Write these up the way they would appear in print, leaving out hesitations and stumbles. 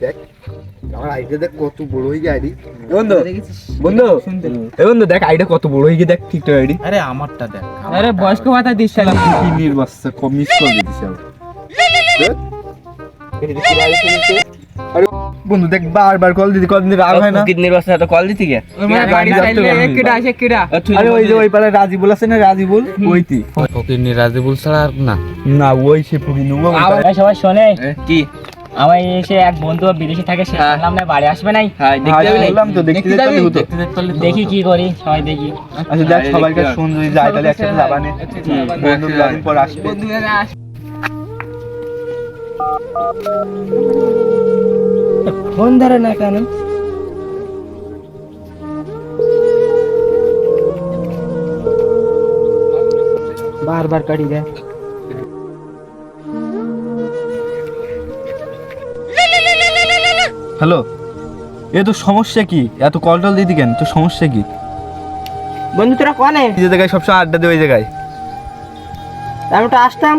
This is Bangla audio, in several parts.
দেখ আমার আইডিয়া দেখ কত বড় হয়ে যায় বন্ধু বন্ধু দেখ আইডিয়া কত বড় হয়ে গিয়ে দেখ টিকটক আইডি। আরে আমারটা দেখ। আরে বয়স্ক ভাতা দিস শালা। কি নির্বাচন কমিস করে দিছে। আরে বন্ধু দেখ বারবার কল দিতে কল দিতে রাগ হয় না। কিডনির বাসা তো কল দিতি কে? আরে ওই যে ওই পারে রাজিবুল আছে না, রাজিবুল ওইতি। কিডনি রাজিবুল ছাড়া আর না। না ওই সে ফকির নুবা। সবাই শোনে কি আমার এসে এক বন্ধু বিদেশে থাকে, সে বললাম না বাড়ি আসবে নাই। হ্যাঁ দেখতে যাবি? বললাম তো দেখতে যেতে হতো। দেখি কি করি, সবাই দেখি। আচ্ছা দেখ সবাইকে শুন যদি যায় তাহলে একসাথে যাবানে। বন্ধু দুদিন পর আসবে। ফোন ধরে না কেন? বারবার কাটি দেয়। হ্যালো, এ তো সমস্যা কি? এত কল টল দিদি কেন? তো সমস্যা কি? বন্ধু তোরা কোনে? যে জায়গায় সবসময় আড্ডা দেয় ওই জায়গায় আমি তো আসতাম।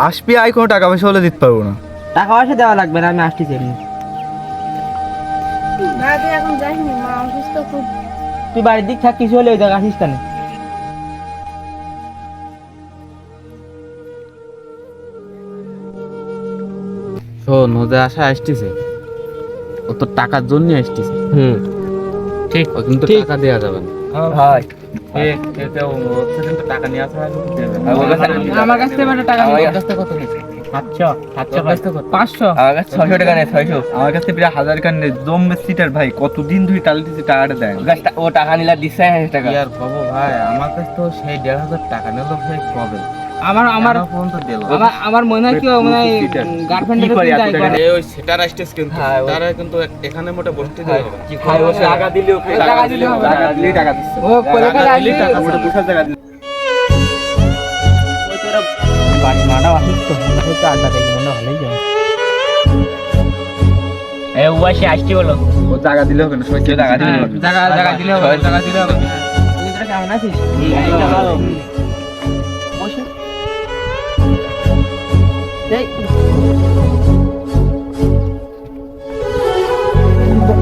আসবি আয়, কোনো টাকা পয়সা হলে দিতে পারবো না। টাকা পয়সা দেওয়া লাগবে না, আমি আসতেছি এমনি। এখন যাইনি, মা অসুস্থ খুব। তুই বাড়ির দিক থাক, কিছু হলে ওই জায়গা আসিস কেন? শোন, ওদের আশা আসতেছে, ও তো টাকার জন্য আসতেছে। ঠিক, ও কিন্তু টাকা দেওয়া যাবে না। ভাই টাকা নিয়ে আসা আমার কাছ থেকে টাকা কত নিয়েছে? 500 আমার কাছে 600 টাকা নেই, 600। আমার কাছে প্রায় 1000 কান জম্মে সিটার ভাই, কতদিন ধরে টালতেছি টাকাটা দেয় না। ও টাকা নিলা দিছে 1000 টাকা। কি আর পাবো ভাই, আমার কাছে তো সেই 1500 টাকা নিল, সেই কবে আমার পর্যন্ত দিল। আমার মনে হয় কি মানে গার্লফ্রেন্ডের কাছে যাই করে। ওই সেটার আসতেছ কিন্তু তারা কিন্তু এখানে মোটা বসতে দেবে না। কি খাই বসে টাকা দিলেও টাকা দিলেও হবে। টাকা দিলেই টাকা দিচ্ছে। ও কলকাতা আসলে টাকা ওটা বসার জায়গা দিচ্ছে। ওই তোরা বাড়ি মানা অসুস্থ হয়তো আড্ডা দেখি মনে হলেই যাবে। এ ওয়াশে আসছি বলো। ও জায়গা দিলেও হবে না, সবাই কেউ টাকা দিলে হবে। জায়গা দিলে হবে, জায়গা দিলে হবে। তুই তোরা কেমন আছিস? ভালো। বসে এই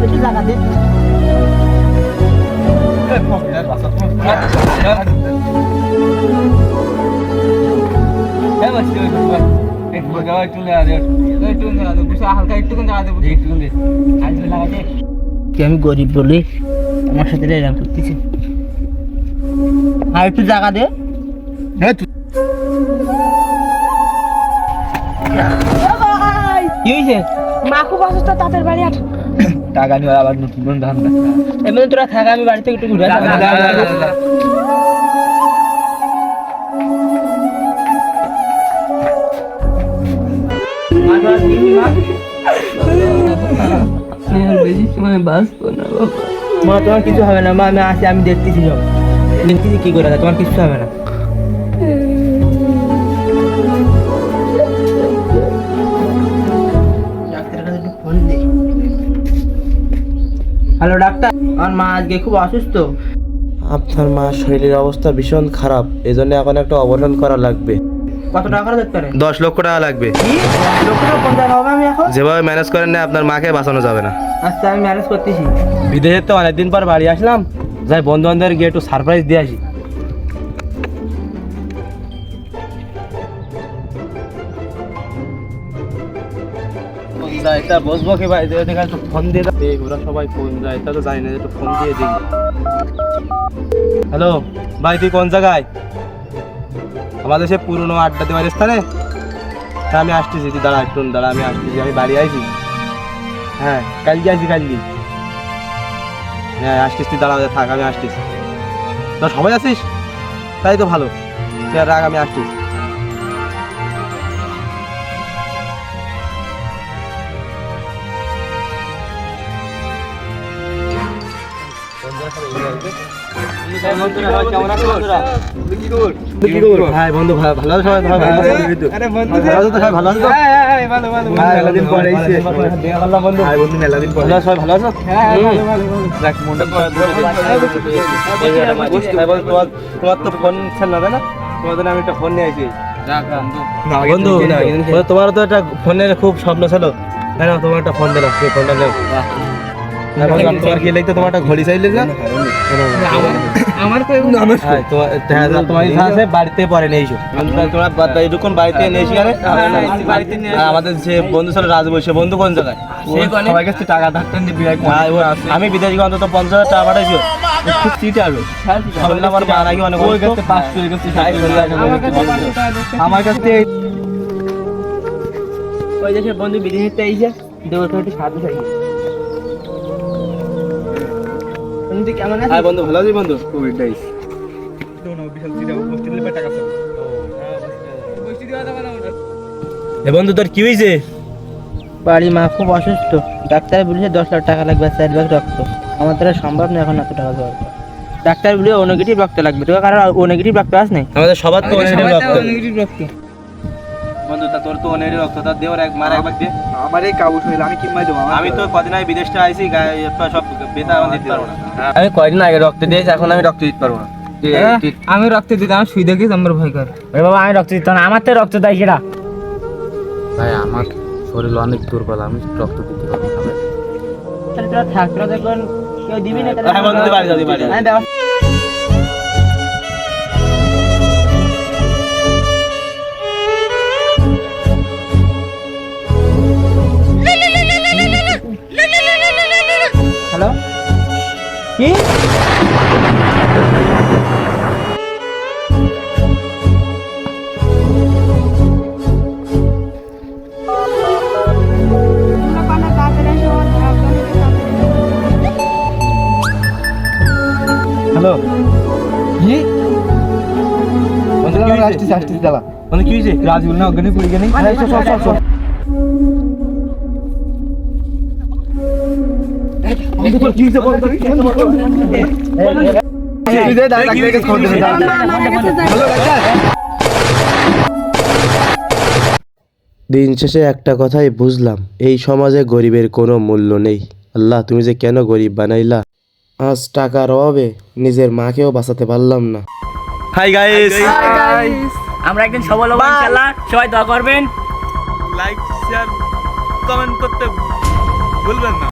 একটু জায়গা দে। আমি গরিব বলি আমার সাথে এরকম করতেছি। আর একটু জায়গা দে। কি হয়েছে? মা খুব অসুস্থ, তাদের বাড়ি আস। টাকা নিয়ে আবার নতুন ধান্দা। এমনি তোরা থাকা, আমি বাড়ি থেকে একটু ঘুরে আসবো। বেশি সময় বাঁচবো না বাবা। মা তোমার কিছু হবে না, মা আমি আসি, আমি দেখতেছি সব দেখতেছি কি করে, তোমার কিছু হবে না। হ্যালো ডাক্তার, আমার মা আজকে খুব অসুস্থ। আপনার মার শরীরের অবস্থা ভীষণ খারাপ, এজন্য এখন একটা অপারেশন করা লাগবে। কত টাকা করে দেখতে পারে? 10 লক্ষ টাকা লাগবে। কি 10 লক্ষ টাকা কোন জায়গায় হবে? আমি এখন যেভাবে ম্যানেজ করেন না, আপনার মাকে বাঁচানো যাবে না। আচ্ছা আমি ম্যানেজ করতেছি। বিদেশে তো অনেকদিন পর বাড়ি আসলাম, যাই বন্ধু বান্ধবের গিয়ে একটু সারপ্রাইজ দিয়ে আসি। তা বসবো কি ভাই, একটু ফোন দিয়ে দাও। ওরা সবাই ফোন যায়, তা তো জানি না, একটু ফোন দিয়ে দিই। হ্যালো ভাই, তুই কোন জায়গায়? আমাদের সে পুরনো আড্ডা দেওয়ার স্থানে। হ্যাঁ আমি আসতেছি, তুই দাঁড়া একটু দাঁড়া, আমি আসতেছি, আমি বাড়ি আইছি। হ্যাঁ কালকে আসি, কালকে। হ্যাঁ আসতিস, তুই দাঁড়া থাক, আমি আসতেছি। তো সবাই আসিস? তাই তো ভালো, তুই আর রাগ, আমি আসতেছি। হ্যাঁ বন্ধু ভালো আছো? সবাই ভালো আছো? আরে বন্ধু ভালো আছো? সবাই ভালো আছো? হ্যাঁ ভালো ভালো। মেলাদিন পরে এসে দেখা করলাম বন্ধু। হ্যাঁ বন্ধু মেলাদিন পরে। সবাই ভালো আছো? হ্যাঁ ভালো ভালো। দেখ মনটা তোমার তো ফোন ছিল না, তাই না? তোমার জন্য আমি একটা ফোন নিয়ে আইছি। যাক বন্ধু বন্ধু বন্ধু, তোমারও তো একটা ফোনের খুব স্বপ্ন ছিল, তাই না? তোমার একটা ফোন দিলাম, সেই ফোনটা নেও। না বন্ধু, আমি তোমার কি লিখতে, তোমার একটা ঘড়ি চাইলে না? আমার তো হ্যাঁ, তোমার ইচ্ছা আছে, বাড়িতে পরে নিয়ে এসো। তোমরা এরকম বাড়িতে নিয়ে এসে গেলে আর আমাদের যে বন্ধু ছিল রাজবৈ, সে বন্ধু কোন জায়গায়? সবাই কাছে টাকা ধাক্কা দিয়ে বিয়ে করে। হ্যাঁ, আমি বিদেশি অন্তত 50,000 টাকা পাঠাইছি, খুব চিটে আলো শুনলাম। আমার মা নাকি অনেক ওর কাছে 500, এর কাছে 600 আমার কাছে ওই দেশে বন্ধু বিদেশে আইছে, দেবো তো একটু সাহায্য চাই। বন্ধু কেমন আছিস? হ্যাঁ বন্ধু, ভালো আছি বন্ধু। কোভিড ডাইস এ বন্ধু, তোর কি হয়েছে? বাড়ি মা খুব অসুস্থ, ডাক্তার বলেছে 10 লাখ টাকা লাগবে, 4 ভাগ রক্ত। আমার দ্বারা সম্ভব না এখন এত টাকা দেওয়া। ডাক্তার বলে ও নেগেটিভ রক্ত লাগবে, তোর কারণ ও নেগেটিভ রক্ত আছে না? আমাদের সবার তো অনেক রক্ত নেগেটিভ রক্ত। বন্ধু, তা তোর তো অনেক রক্ত, তার দেওয়ার একবার দে। আমার এই কাবুস হইল, আমি কিনবাই দেবো। আমি তো কদিন আগে বিদেশটা আইছি, সব বেতা আমি দিতে পারবো না। আমি কয়দিন আগে রক্ত দিয়েছি, এখন আমি রক্ত দিতে পারবো না। আমি রক্ত দিতাম, আমি শুই দেখিস আমার ভয় করে। বাবা আমি রক্ত দিতাম না, আমার তো রক্ত দেয় সেটা। ভাই আমার শরীর অনেক দুর্বল, আমি রক্ত দিতে পারবো না ভাই। তাহলে তোরা থাক, তোরা দেখবেন কেউ দিবি না। হ্যাঁ বন্ধু, বাড়ি যাও, বাড়ি যাও। হ্যাঁ দাও। হ্যালো, কি? তোমরা পানা তাড়াতাড়ি এসো, আপনাদের তাড়াতাড়ি এসো। হ্যালো কি? বন্ধু, কি হয়েছে? আসতেছি দাঁড়া। বন্ধু, কি হয়েছে? রাজগুলো না অজ্ঞানী পড়ে গেলি। চল দিন শেষে একটা কথাই বুঝলাম, এই সমাজে গরিবের কোনো মূল্য নেই। আল্লাহ, তুমি যে কেন গরিব বানাইলা। আজ টাকার অভাবে নিজের মাকেও বাঁচাতে পারলাম না। হাই গাইস, আমরা একদিন সফল হবো ইনশাআল্লাহ, সবাই দোয়া করবেন। লাইক শেয়ার কমেন্ট করতে ভুলবেন না।